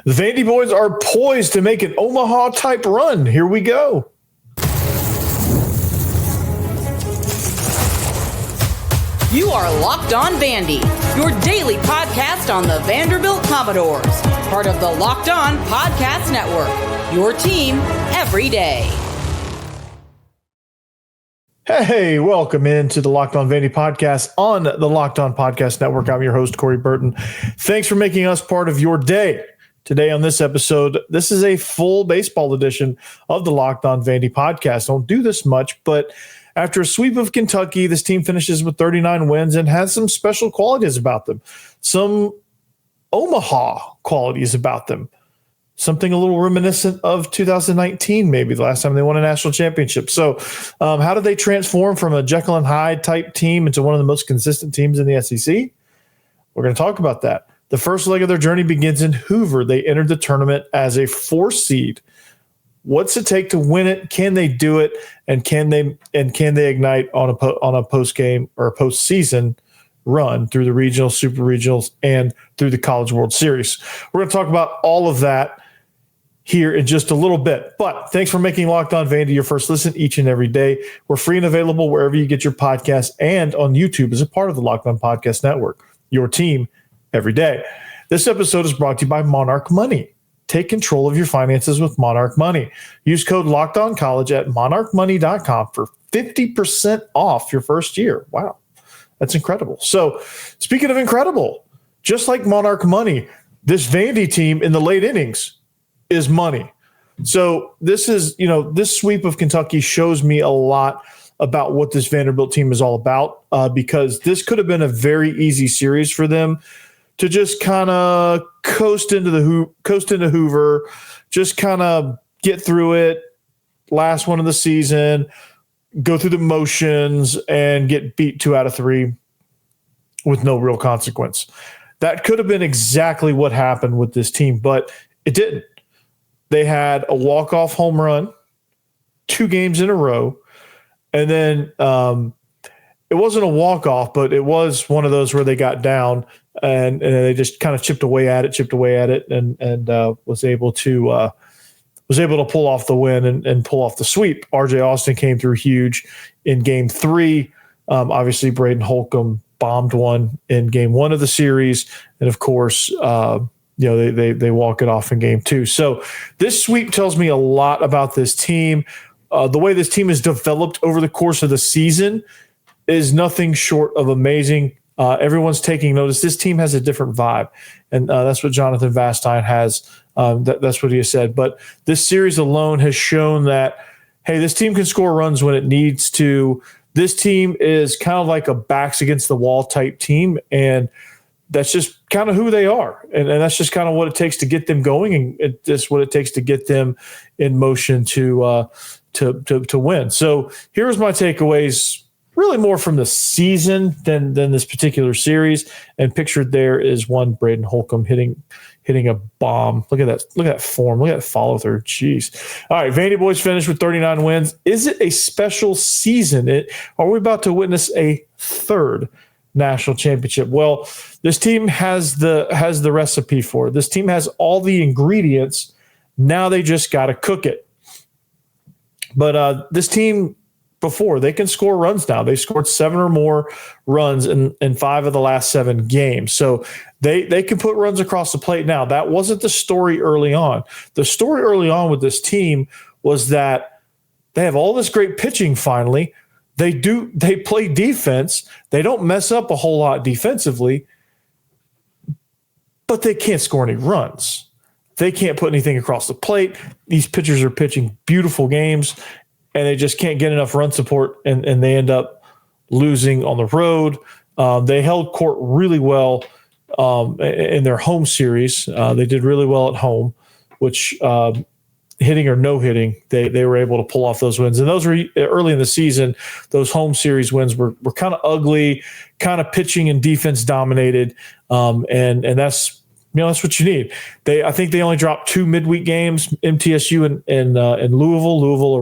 The Vandy boys are poised to make an Omaha-type run. Here we go. You are Locked On Vandy, your daily podcast on the Vanderbilt Commodores, part of the Locked On Podcast Network, your team every day. Hey, welcome into the Locked On Vandy podcast on the Locked On Podcast Network. I'm your host, Corey Burton. Thanks for making us part of your day. Today on this episode, this is a full baseball edition of the Locked On Vandy podcast. Don't do this much, but after a sweep of Kentucky, this team finishes with 39 wins and has some special qualities about them. Some Omaha qualities about them. Something a little reminiscent of 2019, maybe the last time they won a national championship. So how did they transform from a Jekyll and Hyde type team into one of the most consistent teams in the SEC? We're going to talk about that. The first leg of their journey begins in Hoover. They entered the tournament as a 4 seed. What's it take to win it? Can they do it? And can they ignite on a post game or a postseason run through the regionals, super regionals, and through the College World Series? We're going to talk about all of that here in just a little bit. But thanks for making Locked On Vandy your first listen each and every day. We're free and available wherever you get your podcasts and on YouTube as a part of the Locked On Podcast Network, your team every day. This episode is brought to you by Monarch Money. Take control of your finances with Monarch Money. Use code LOCKEDONCollege at monarchmoney.com for 50% off your first year. Wow, that's incredible. So speaking of incredible, just like Monarch Money, this Vandy team in the late innings is money. So this is, this sweep of Kentucky shows me a lot about what this Vanderbilt team is all about, because this could have been a very easy series for them to just kind of coast into Hoover, just kind of get through it, last one of the season, go through the motions, and get beat 2 out of 3 with no real consequence. That could have been exactly what happened with this team, but it didn't. They had a walk-off home run 2 games in a row, and then it wasn't a walk-off, but it was one of those where they got down and they just kind of chipped away at it, and was able to pull off the win and pull off the sweep. R.J. Austin came through huge in Game 3. Obviously, Braden Holcomb bombed one in Game 1 of the series, and of course, they walk it off in Game 2. So this sweep tells me a lot about this team. The way this team is developed over the course of the season is nothing short of amazing. Everyone's taking notice. This team has a different vibe, and that's what Jonathan Vastine has. That's what he has said. But this series alone has shown that, hey, this team can score runs when it needs to. This team is kind of like a backs against the wall type team, and that's just kind of who they are. And that's just kind of what it takes to get them going, and it's what it takes to get them in motion to win. So here's my takeaways, really more from the season than this particular series. And pictured there is one Braden Holcomb hitting a bomb. Look at that. Look at that form. Look at that follow through. Jeez. All right. Vandy boys finished with 39 wins. Is it a special season? Are we about to witness a third national championship? Well, this team has the recipe for it. This team has all the ingredients. Now they just got to cook it. But this team, before, they can score runs now. They scored 7 or more runs in 5 of the last 7 games. So they can put runs across the plate now. That wasn't the story early on. The story early on with this team was that they have all this great pitching finally. They play defense. They don't mess up a whole lot defensively, but they can't score any runs. They can't put anything across the plate. These pitchers are pitching beautiful games, and they just can't get enough run support, and they end up losing on the road. They held court really well in their home series. They did really well at home, which hitting or no hitting, they were able to pull off those wins. And those were early in the season. Those home series wins were kind of ugly, kind of pitching and defense dominated, and that's that's what you need. I think they only dropped 2 midweek games, MTSU and Louisville. Louisville,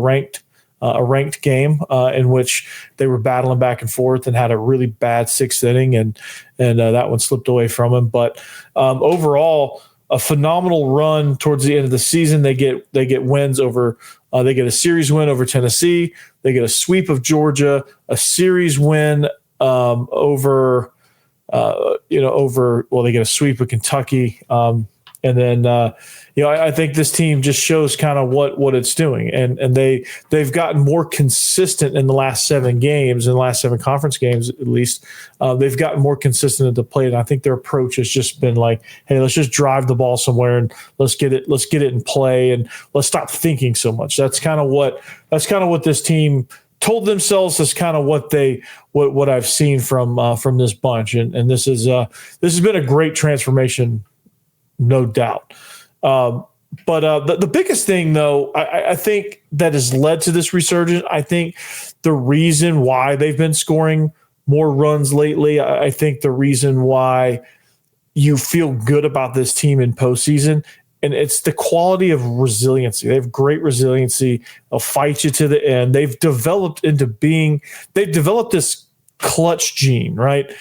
a ranked game in which they were battling back and forth and had a really bad 6th inning, and that one slipped away from them. But overall, a phenomenal run towards the end of the season. They get wins over. They get a series win over Tennessee. They get a sweep of Georgia, a series win over. They get a sweep of Kentucky. And then, I think this team just shows kind of what it's doing. And they've gotten more consistent in the last 7 games, in the last 7 conference games, at least. They've gotten more consistent at the plate. And I think their approach has just been like, hey, let's just drive the ball somewhere and let's get it in play and let's stop thinking so much. That's kind of what this team told themselves. Is kind of what I've seen from this bunch. And this has been a great transformation, no doubt. But the biggest thing, though, I think that has led to this resurgence, I think the reason why they've been scoring more runs lately, I think the reason why you feel good about this team in postseason, and it's the quality of resiliency. They have great resiliency. They'll fight you to the end. They've developed this clutch gene, right?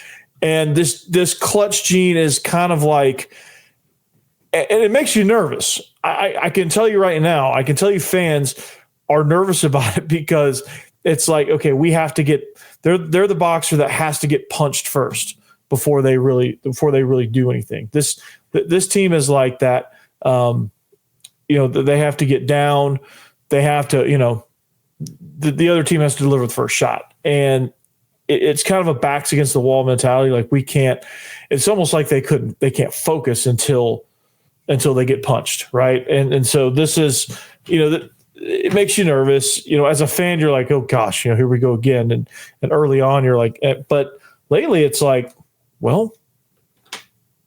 And this clutch gene is kind of like, and it makes you nervous. I can tell you right now, I can tell you fans are nervous about it because it's like, okay, we have to get they're the boxer that has to get punched first before they really do anything. This team is like that. They have to get down. They have to, the other team has to deliver the first shot. And it's kind of a backs against the wall mentality. Like we can't, it's almost like they can't focus until they get punched, right? And so this is, it makes you nervous. As a fan, you're like, oh gosh, here we go again. And early on, you're like, but lately it's like, well,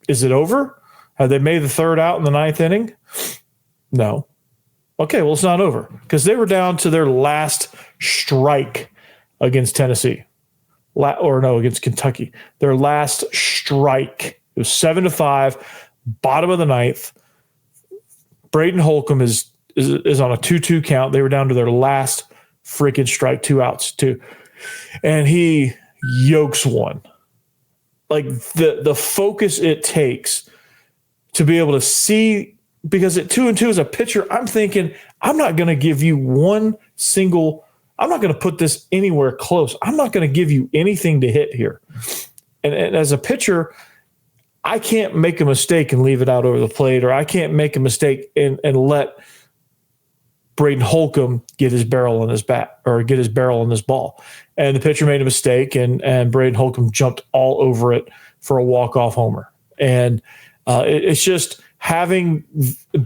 is it over? Have they made the third out in the 9th inning? No. Okay, well, it's not over because they were down to their last strike against Tennessee. Against Kentucky. Their last strike. It was 7-5. Bottom of the 9th, Braden Holcomb is on a 2-2 count. They were down to their last freaking strike, 2 outs, too. And he yokes one. Like the focus it takes to be able to see, because at 2-2 as a pitcher, I'm thinking, I'm not going to give you I'm not going to put this anywhere close. I'm not going to give you anything to hit here. And as a pitcher, I can't make a mistake and leave it out over the plate, or I can't make a mistake and let Braden Holcomb get his barrel on his bat or get his barrel on this ball. And the pitcher made a mistake, and Braden Holcomb jumped all over it for a walk-off homer. And it's just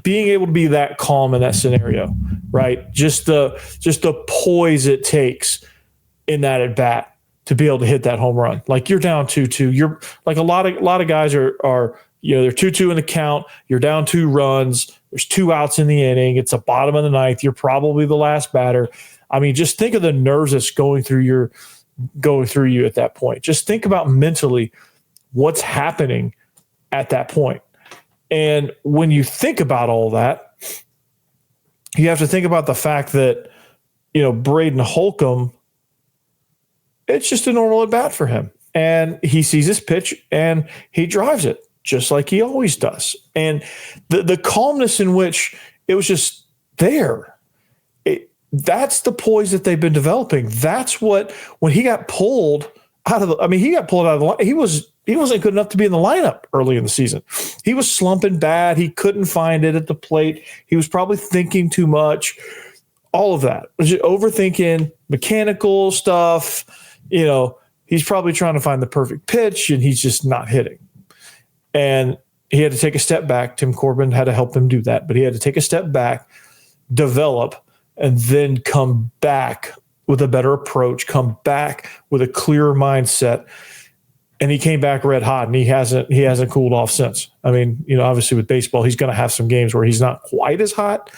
being able to be that calm in that scenario, right? Just the poise it takes in that at bat to be able to hit that home run. Like you're down 2-2. You're like a lot of guys are they're 2-2 in the count. You're down 2 runs. There's 2 outs in the inning. It's the bottom of the 9th. You're probably the last batter. I mean, just think of the nerves that's going through you at that point. Just think about mentally what's happening at that point. And when you think about all that, you have to think about the fact that, Braden Holcomb, it's just a normal at bat for him. And he sees this pitch and he drives it just like he always does. And the calmness in which it was just there, that's the poise that they've been developing. That's what, when he got pulled out of the line, he wasn't good enough to be in the lineup early in the season. He was slumping bad. He couldn't find it at the plate. He was probably thinking too much. All of that. Just overthinking, mechanical stuff. He's probably trying to find the perfect pitch, and he's just not hitting. And he had to take a step back. Tim Corbin had to help him do that, but he had to take a step back, develop, and then come back with a better approach, come back with a clearer mindset. And he came back red hot, and he hasn't cooled off since. I mean, obviously with baseball, he's going to have some games where he's not quite as hot,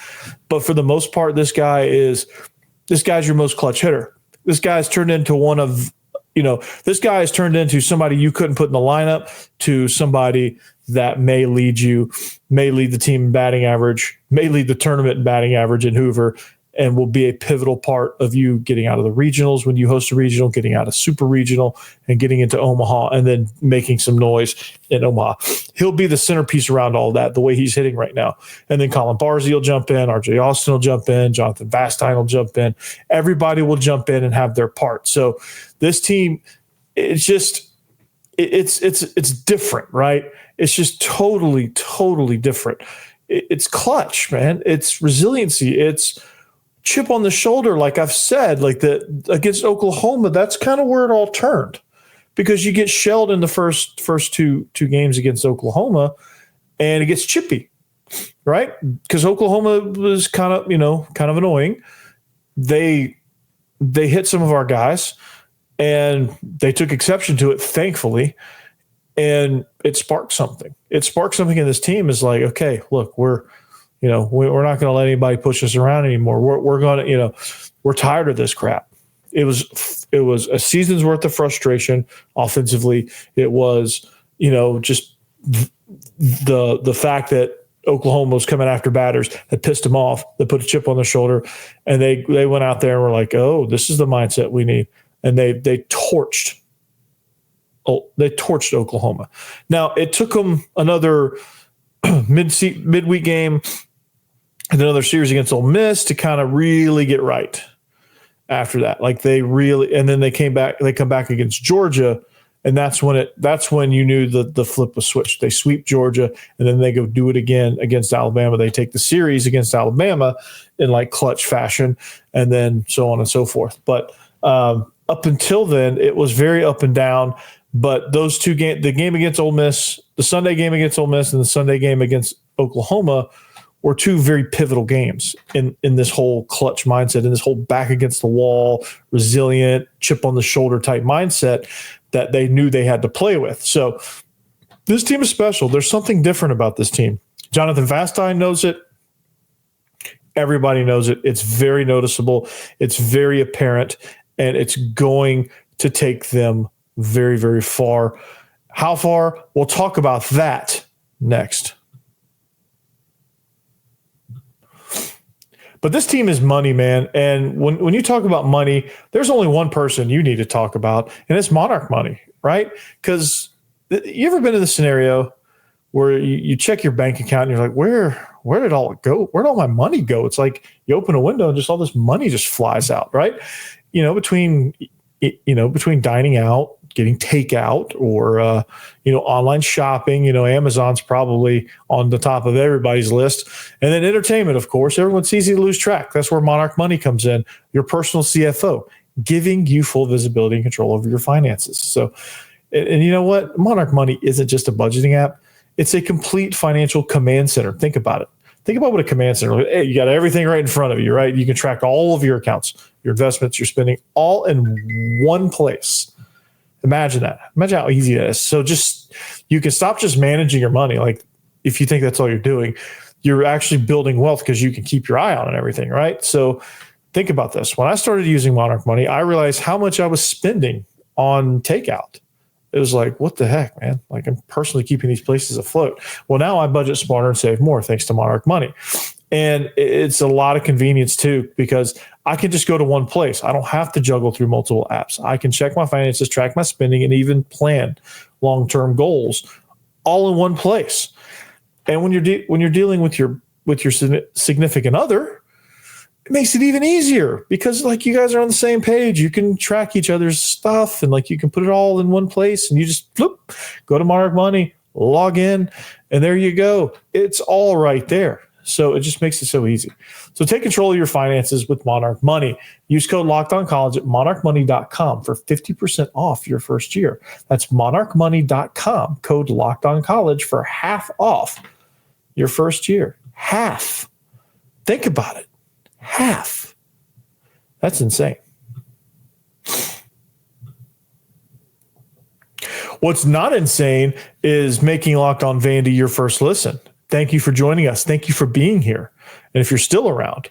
but for the most part, this guy's your most clutch hitter. This guy's turned into somebody you couldn't put in the lineup, to somebody that may lead the team in batting average, may lead the tournament in batting average in Hoover, and will be a pivotal part of you getting out of the regionals when you host a regional, getting out of super regional, and getting into Omaha, and then making some noise in Omaha. He'll be the centerpiece around all that, the way he's hitting right now. And then Colin Barzy will jump in, RJ Austin will jump in, Jonathan Vastine will jump in. Everybody will jump in and have their part. So this team, it's just it's different, right? It's just totally different. It's clutch, man. It's resiliency. It's chip on the shoulder, like I've said, like the against Oklahoma. That's kind of where it all turned, because you get shelled in the first two games against Oklahoma, and it gets chippy, right? Because Oklahoma was kind of annoying. They hit some of our guys, and they took exception to it, thankfully, and it sparked something. It sparked something in this team. Is like, okay, look, we're not going to let anybody push us around anymore. We're going to, we're tired of this crap. It was a season's worth of frustration offensively. It was, just the fact that Oklahoma was coming after batters that pissed them off, that put a chip on their shoulder, and they went out there and were like, oh, this is the mindset we need. And they torched Oklahoma. Now, it took them another midweek game and another series against Ole Miss to kind of really get right after that. Like and then they come back against Georgia, and that's when you knew the flip was switched. They sweep Georgia, and then they go do it again against Alabama. They take the series against Alabama in like clutch fashion, and then so on and so forth. But up until then, it was very up and down. But those two games, the game against Ole Miss, the Sunday game against Ole Miss, and the Sunday game against Oklahoma, were two very pivotal games in this whole clutch mindset, in this whole back against the wall, resilient, chip on the shoulder type mindset that they knew they had to play with. So this team is special. There's something different about this team. Jonathan Vastine knows it. Everybody knows it. It's very noticeable. It's very apparent, and it's going to take them very, very far. How far? We'll talk about that next. But this team is money, man. And when you talk about money, there's only one person you need to talk about, and it's Monarch money, right? Because you ever been in the scenario where you check your bank account and you're like, where did all it go? Where did all my money go? It's like you open a window and just all this money just flies out, right? Between dining out, getting takeout, or online shopping. Amazon's probably on the top of everybody's list. And then entertainment, of course. Everyone's easy to lose track. That's where Monarch Money comes in, your personal CFO, giving you full visibility and control over your finances. So, and you know what? Monarch Money isn't just a budgeting app. It's a complete financial command center. Think about it. Think about what a command center. Hey, you got everything right in front of you, right? You can track all of your accounts, your investments, your spending, all in one place. Imagine that. Imagine how easy that is. So you can stop just managing your money. Like, if you think that's all you're doing, you're actually building wealth because you can keep your eye on everything, right? So think about this. When I started using Monarch Money, I realized how much I was spending on takeout. It was like, what the heck, man? Like, I'm personally keeping these places afloat. Well, now I budget smarter and save more thanks to Monarch Money. And it's a lot of convenience too, because I can just go to one place. I don't have to juggle through multiple apps. I can check my finances, track my spending, and even plan long-term goals all in one place. And when you're dealing with your significant other, it makes it even easier, because like you guys are on the same page. You can track each other's stuff, and like you can put it all in one place, and you just go to Monarch Money, log in, and there you go. It's all right there. So it just makes it so easy. So take control of your finances with Monarch Money. Use code LOCKEDONCollege at monarchmoney.com for 50% off your first year. That's monarchmoney.com, code LOCKEDONCollege for half off your first year. Half. Think about it. Half. That's insane. What's not insane is making Locked On Vandy your first listen. Thank you for joining us. Thank you for being here. And if you're still around,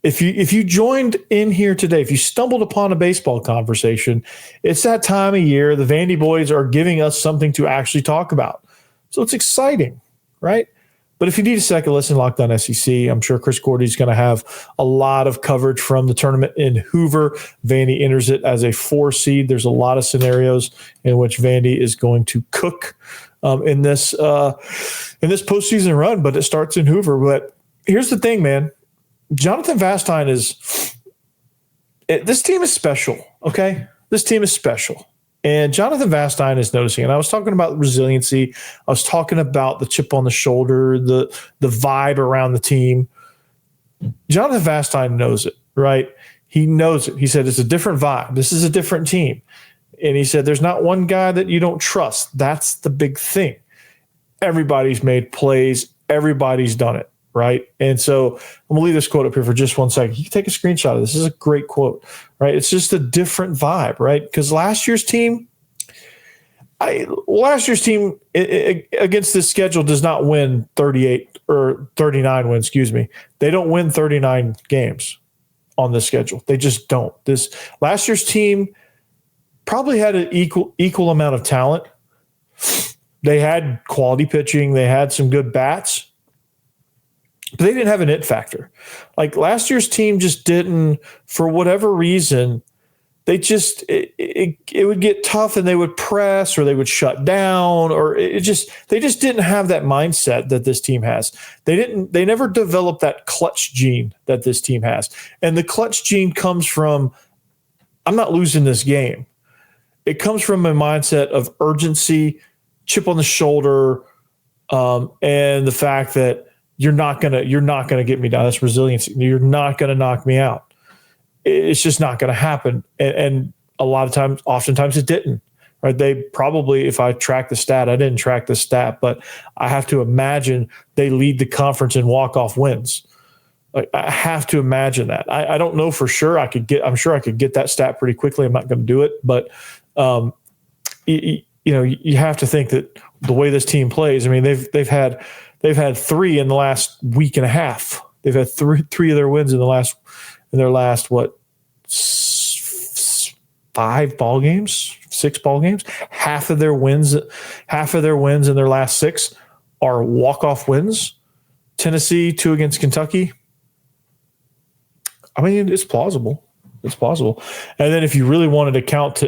if you joined in here today, if you stumbled upon a baseball conversation, it's that time of year. The Vandy boys are giving us something to actually talk about. So it's exciting, right? But if you need a second listen, Locked On SEC. I'm sure Chris Gordy's going to have a lot of coverage from the tournament in Hoover. Vandy enters it as a 4 seed. There's a lot of scenarios in which Vandy is going to cook in this postseason run, but it starts in Hoover. But here's the thing, man. Jonathan Vastine this team is special, okay? This team is special. And Jonathan Vastine is noticing, and I was talking about resiliency. I was talking about the chip on the shoulder, the vibe around the team. Jonathan Vastine knows it, right? He knows it. He said it's a different vibe. This is a different team. And he said there's not one guy that you don't trust. That's the big thing. Everybody's made plays. Everybody's done it, right? And so I'm going to leave this quote up here for just 1 second. You can take a screenshot of this. This is a great quote, right? It's just a different vibe, right? Because last year's team against this schedule does not win 38 or 39 wins, excuse me. They don't win 39 games on this schedule. They just don't. This last year's team probably had an equal amount of talent. They had quality pitching. They had some good bats. But they didn't have an it factor. Like last year's team just didn't, for whatever reason, they just it would get tough and they would press or they would shut down or they just didn't have that mindset that this team has. They never developed that clutch gene that this team has. And the clutch gene comes from, I'm not losing this game. It comes from a mindset of urgency, chip on the shoulder, and the fact that you're not gonna get me down. That's resiliency. You're not gonna knock me out. It's just not gonna happen. And a lot of times, oftentimes it didn't. Right? They probably, if I track the stat, I didn't track the stat, but I have to imagine they lead the conference in walk-off wins. Like I have to imagine that. I don't know for sure. I'm sure I could get that stat pretty quickly. I'm not going to do it, but you have to think that the way this team plays. I mean, they've had 3 in the last week and a half. They've had three of their wins in their last 5 ball games, 6 ball games. Half of their wins in their last 6 are walk-off wins. Tennessee, 2 against Kentucky. I mean, it's plausible. It's plausible. And then if you really wanted to count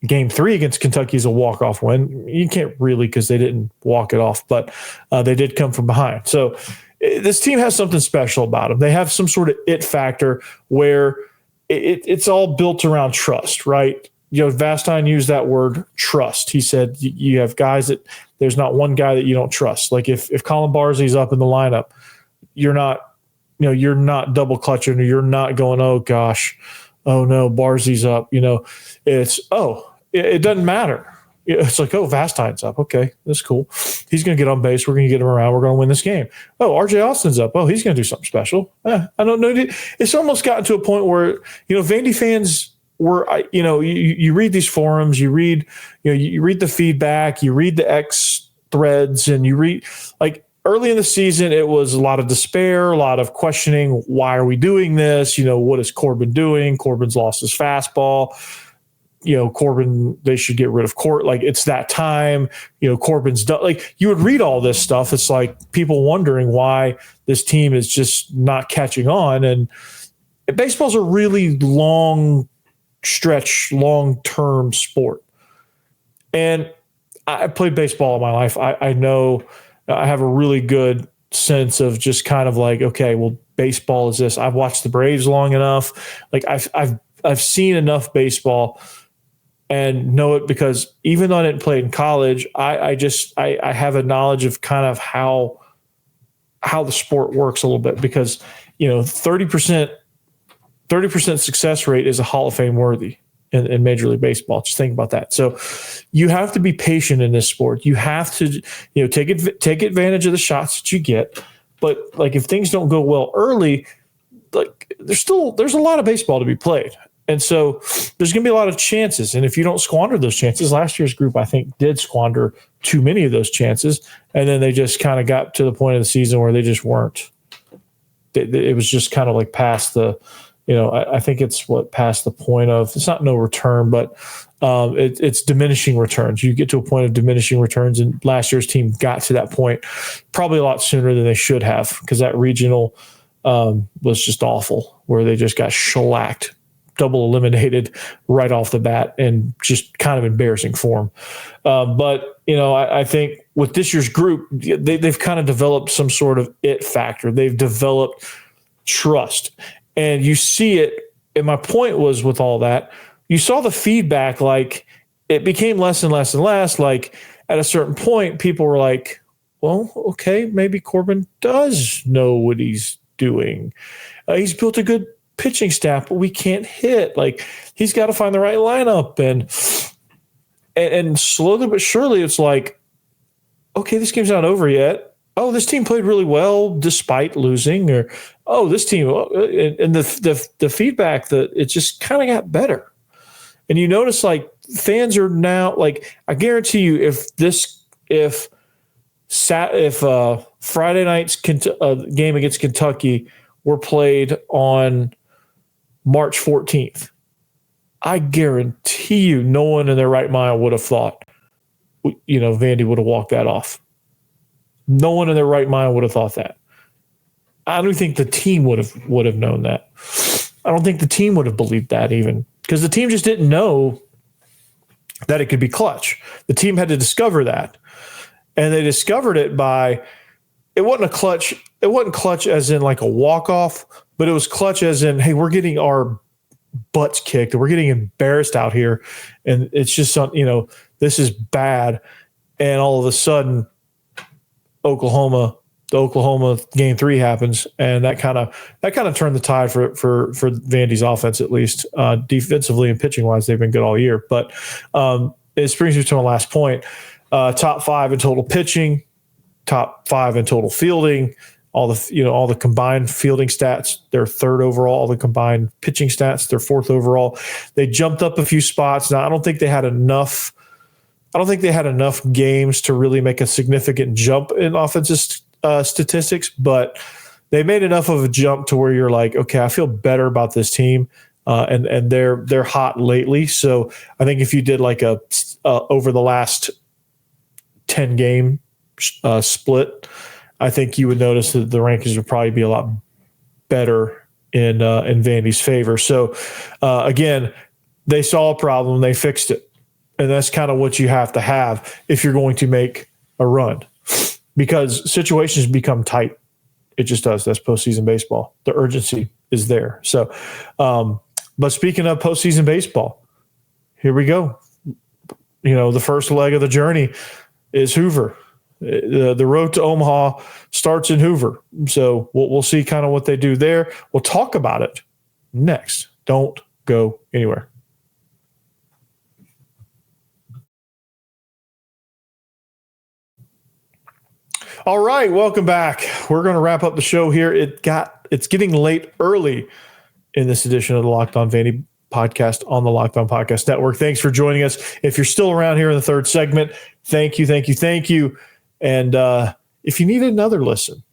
Game 3 against Kentucky as a walk-off win, you can't really because they didn't walk it off, but they did come from behind. So this team has something special about them. They have some sort of it factor where it's all built around trust, right? You know, Vastine used that word trust. He said you have guys that there's not one guy that you don't trust. Like if Colin Barzey's up in the lineup, you're not double clutching or you're not going, oh gosh, oh no, Barzey's up. It doesn't matter. It's like, oh, Vastine's up. Okay, that's cool. He's going to get on base. We're going to get him around. We're going to win this game. Oh, RJ Austin's up. Oh, he's going to do something special. I don't know. It's almost gotten to a point where, Vandy fans were, you read these forums, you read the feedback, you read the X threads, and you read like early in the season, it was a lot of despair, a lot of questioning. Why are we doing this? What is Corbin doing? Corbin's lost his fastball. Corbin, they should get rid of Court. Like it's that time, Corbin's done. Like you would read all this stuff. It's like people wondering why this team is just not catching on. And baseball's a really long stretch, long-term sport. And I played baseball all my life. I know I have a really good sense of just kind of like, okay, well, baseball is this. I've watched the Braves long enough. Like I've seen enough baseball and know it because even though I didn't play in college, I have a knowledge of kind of how the sport works a little bit because 30% success rate is a Hall of Fame worthy in Major League Baseball. Just think about that. So you have to be patient in this sport. You have to take advantage of the shots that you get. But like if things don't go well early, like there's a lot of baseball to be played. And so there's going to be a lot of chances. And if you don't squander those chances, last year's group, I think, did squander too many of those chances. And then they just kind of got to the point of the season where they just weren't. It was just kind of like past the I think it's past the point of, it's not no return, but it's diminishing returns. You get to a point of diminishing returns, and last year's team got to that point probably a lot sooner than they should have, because that regional was just awful, where they just got shellacked, double eliminated right off the bat, and just kind of embarrassing form. But I think with this year's group, they've kind of developed some sort of it factor. They've developed trust. And you see it, and my point was with all that, you saw the feedback, like it became less and less and less. Like at a certain point, people were like, well, okay, maybe Corbin does know what he's doing. He's built a good pitching staff, but we can't hit. Like he's got to find the right lineup. And slowly but surely, it's like, okay, this game's not over yet. Oh, this team played really well despite losing, or this team, and the feedback that it just kind of got better. And you notice like fans are now, like, I guarantee you, if Friday night's game against Kentucky were played on March 14th, I guarantee you no one in their right mind would have thought, Vandy would have walked that off. No one in their right mind would have thought that. I don't think the team would have known that. I don't think the team would have believed that, even, because the team just didn't know that it could be clutch. The team had to discover that, and they discovered it by, it wasn't clutch as in like a walk-off, but it was clutch as in, hey, we're getting our butts kicked, and we're getting embarrassed out here, and it's just this is bad, and all of a sudden the Oklahoma game 3 happens, and that kind of turned the tide for Vandy's offense, at least defensively and pitching wise. They've been good all year, but it brings me to my last point: top 5 in total pitching, top 5 in total fielding. All the combined fielding stats, they're 3rd overall. All the combined pitching stats, they're 4th overall. They jumped up a few spots. Now I don't think they had enough games to really make a significant jump in offensive statistics, but they made enough of a jump to where you're like, okay, I feel better about this team, and they're hot lately. So I think if you did like a over the last 10 game split, I think you would notice that the rankings would probably be a lot better in Vandy's favor. So again, they saw a problem, they fixed it. And that's kind of what you have to have if you're going to make a run, because situations become tight. It just does. That's postseason baseball. The urgency is there. So, but speaking of postseason baseball, here we go. The first leg of the journey is Hoover. The road to Omaha starts in Hoover. So we'll see kind of what they do there. We'll talk about it next. Don't go anywhere. All right, welcome back. We're going to wrap up the show here. It's getting late early in this edition of the Locked On Vandy podcast on the Locked On Podcast Network. Thanks for joining us. If you're still around here in the 3rd segment, thank you. And if you need another listen,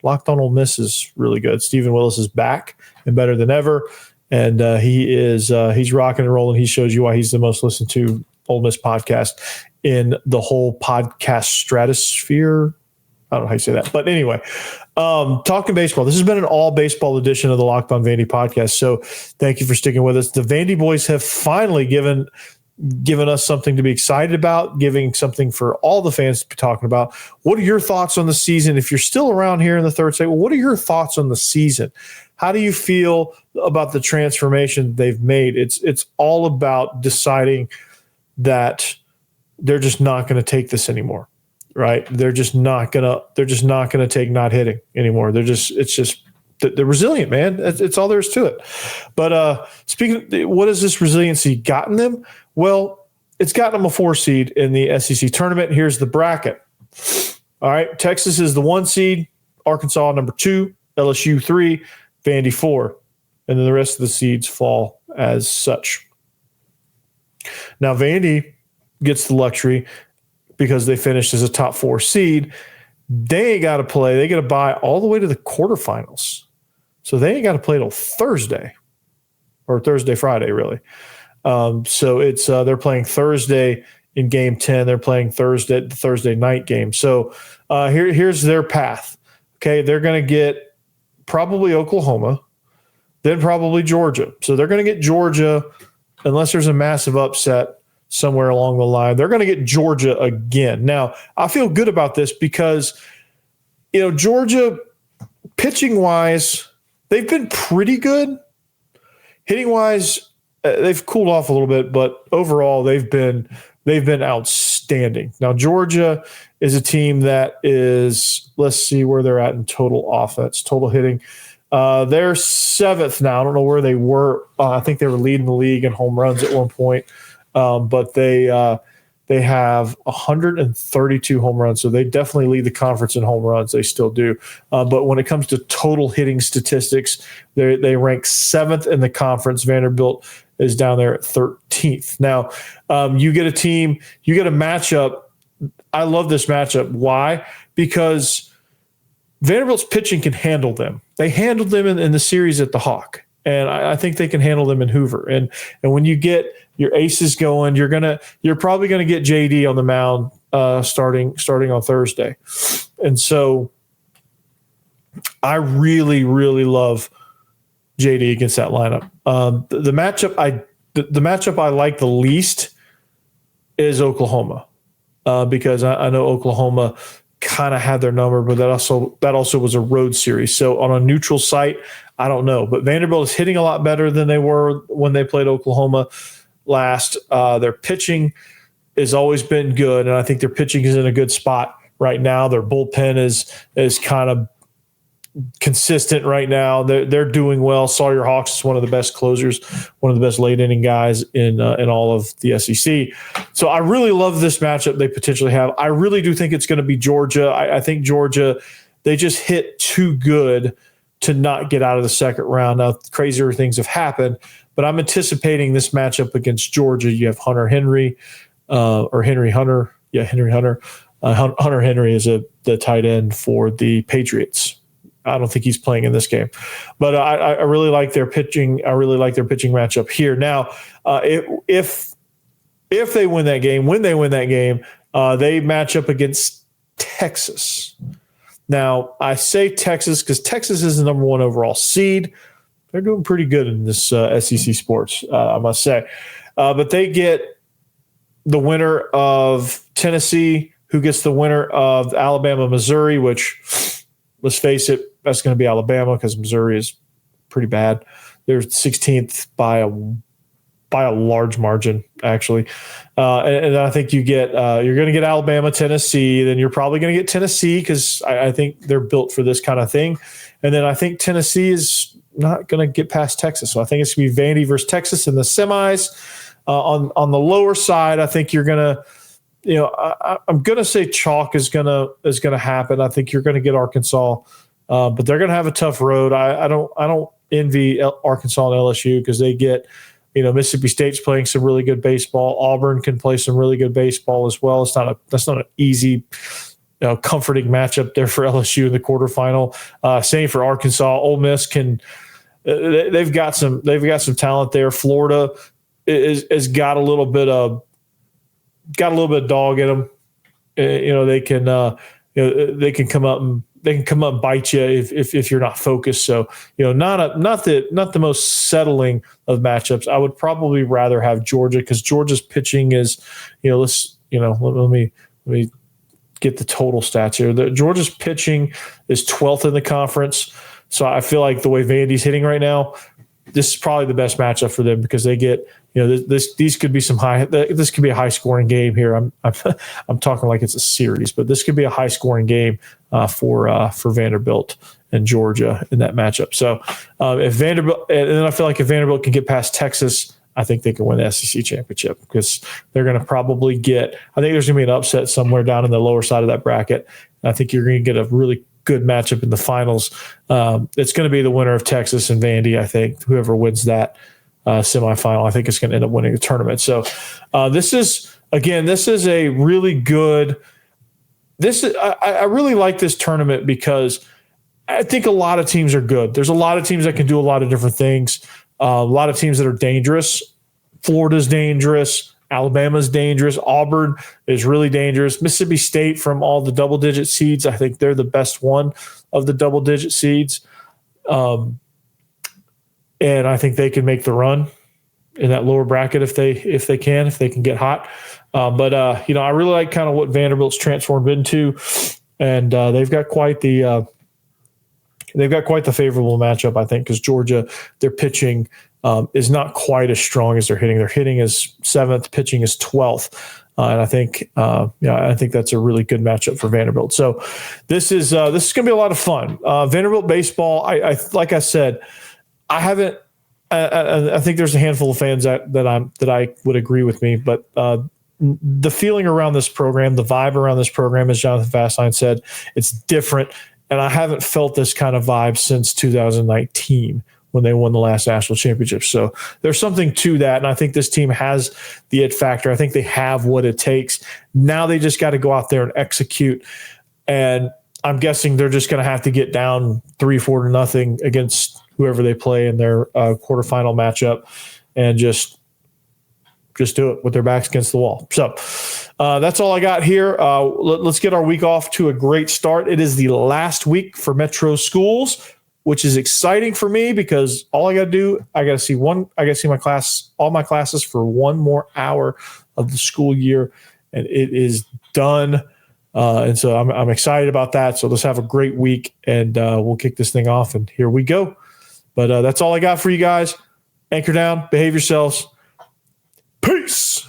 Locked On Ole Miss is really good. Stephen Willis is back and better than ever, and he's rocking and rolling. He shows you why he's the most listened to Ole Miss podcast in the whole podcast stratosphere. I don't know how you say that. But anyway, talking baseball. This has been an all baseball edition of the Locked On Vandy podcast. So thank you for sticking with us. The Vandy boys have finally given us something to be excited about, giving something for all the fans to be talking about. What are your thoughts on the season? If you're still around here in the 3rd segment, what are your thoughts on the season? How do you feel about the transformation they've made? It's all about deciding that they're just not going to take this anymore. Right. They're just not gonna take not hitting anymore. They're resilient, man. It's all there is to it. But speaking of, what has this resiliency gotten them? Well, it's gotten them a 4 seed in the SEC tournament. Here's the bracket. All right. Texas is the 1 seed, Arkansas number 2, LSU 3, Vandy 4. And then the rest of the seeds fall as such. Now Vandy gets the luxury, because they finished as a top 4 seed. They ain't got to play. They got to bye all the way to the quarterfinals. So they ain't got to play till Thursday. or Thursday, Friday, really. So it's they're playing Thursday in game 10. They're playing the Thursday night game. So here's their path. Okay, they're going to get probably Oklahoma, then probably Georgia. So they're going to get Georgia, unless there's a massive upset somewhere along the line. They're going to get Georgia again. Now, I feel good about this because, Georgia, pitching-wise, they've been pretty good. Hitting-wise, they've cooled off a little bit, but overall, they've been outstanding. Now, Georgia is a team that is, let's see where they're at in total offense, total hitting. They're 7th now. I don't know where they were. I think they were leading the league in home runs at one point, but they have 132 home runs, so they definitely lead the conference in home runs. They still do. But when it comes to total hitting statistics, they rank 7th in the conference. Vanderbilt is down there at 13th. Now, you get a matchup. I love this matchup. Why? Because Vanderbilt's pitching can handle them. They handled them in the series at the Hawk, and I think they can handle them in Hoover. And when you get your aces going, you're probably gonna get JD on the mound starting on Thursday. And so I really, really love JD against that lineup. The matchup I like the least is Oklahoma, because I know Oklahoma kind of had their number, but that also was a road series. So on a neutral site, I don't know. But Vanderbilt is hitting a lot better than they were when they played Oklahoma last. Their pitching has always been good, and I think their pitching is in a good spot right now. Their bullpen is kind of consistent right now. They're doing well. Sawyer Hawks is one of the best closers, one of the best late inning guys in all of the SEC. So I really love this matchup they potentially have. I really do think it's going to be Georgia. I think Georgia, they just hit too good to not get out of the second round. Now, crazier things have happened, but I'm anticipating this matchup against Georgia. You have Hunter Henry. Hunter Henry is the tight end for the Patriots. I don't think he's playing in this game, but I really like their pitching. I really like their pitching matchup here. Now, if they win that game, when they win that game, they match up against Texas. Now, I say Texas because Texas is the number 1 overall seed. They're doing pretty good in this SEC sports, I must say. But they get the winner of Tennessee, who gets the winner of Alabama, Missouri, which, let's face it, that's going to be Alabama because Missouri is pretty bad. They're 16th by a large margin, actually. And I think you're going to get Alabama, Tennessee. Then you're probably going to get Tennessee because I think they're built for this kind of thing. And then I think Tennessee is not going to get past Texas. So I think it's going to be Vandy versus Texas in the semis. On the lower side, I think you're going to, I'm going to say chalk is going to happen. I think you're going to get Arkansas. But they're going to have a tough road. I don't envy Arkansas and LSU because they get, Mississippi State's playing some really good baseball. Auburn can play some really good baseball as well. That's not an easy, comforting matchup there for LSU in the quarterfinal. Same for Arkansas. Ole Miss they've got some talent there. Florida is got a little bit of dog in them. They can come up and bite you if you're not focused. So, not the most settling of matchups. I would probably rather have Georgia because Georgia's pitching is, let me get the total stats here. Georgia's pitching is 12th in the conference. So I feel like the way Vandy's hitting right now, this is probably the best matchup for them because they get, these could be this could be a high scoring game here. I'm talking like it's a series, but this could be a high scoring game for Vanderbilt and Georgia in that matchup. So if Vanderbilt, and then I feel like if Vanderbilt can get past Texas, I think they can win the SEC championship because they're going to probably I think there's going to be an upset somewhere down in the lower side of that bracket. I think you're going to get a really good matchup in the finals. It's going to be the winner of Texas and Vandy. I think whoever wins that semifinal, I think it's going to end up winning the tournament. So this is a really good. I really like this tournament because I think a lot of teams are good. There's a lot of teams that can do a lot of different things. A lot of teams that are dangerous. Florida's dangerous. Alabama's dangerous. Auburn is really dangerous. Mississippi State, from all the double-digit seeds, I think they're the best one of the double-digit seeds. And I think they can make the run in that lower bracket if they can get hot. But I really like kind of what Vanderbilt's transformed into, and they've got quite the favorable matchup, I think, because Georgia, their pitching is not quite as strong as their hitting. Their hitting is 7th, pitching is 12th. And I think that's a really good matchup for Vanderbilt. So this is going to be a lot of fun. Vanderbilt baseball, I like I said, I haven't. I think there's a handful of fans that I would agree with me, but the feeling around this program, the vibe around this program, as Jonathan Fastline said, it's different. And I haven't felt this kind of vibe since 2019 when they won the last national championship. So there's something to that. And I think this team has the it factor. I think they have what it takes. Now they just got to go out there and execute. And I'm guessing they're just going to have to get down 3-4-0 against whoever they play in their quarterfinal matchup and just do it with their backs against the wall. So that's all I got here. Let's get our week off to a great start. It is the last week for Metro schools, which is exciting for me because all I got to do, I got to see all my classes for one more hour of the school year, and it is done. And so I'm excited about that. So let's have a great week, and we'll kick this thing off, and here we go. But that's all I got for you guys. Anchor down, behave yourselves. Peace.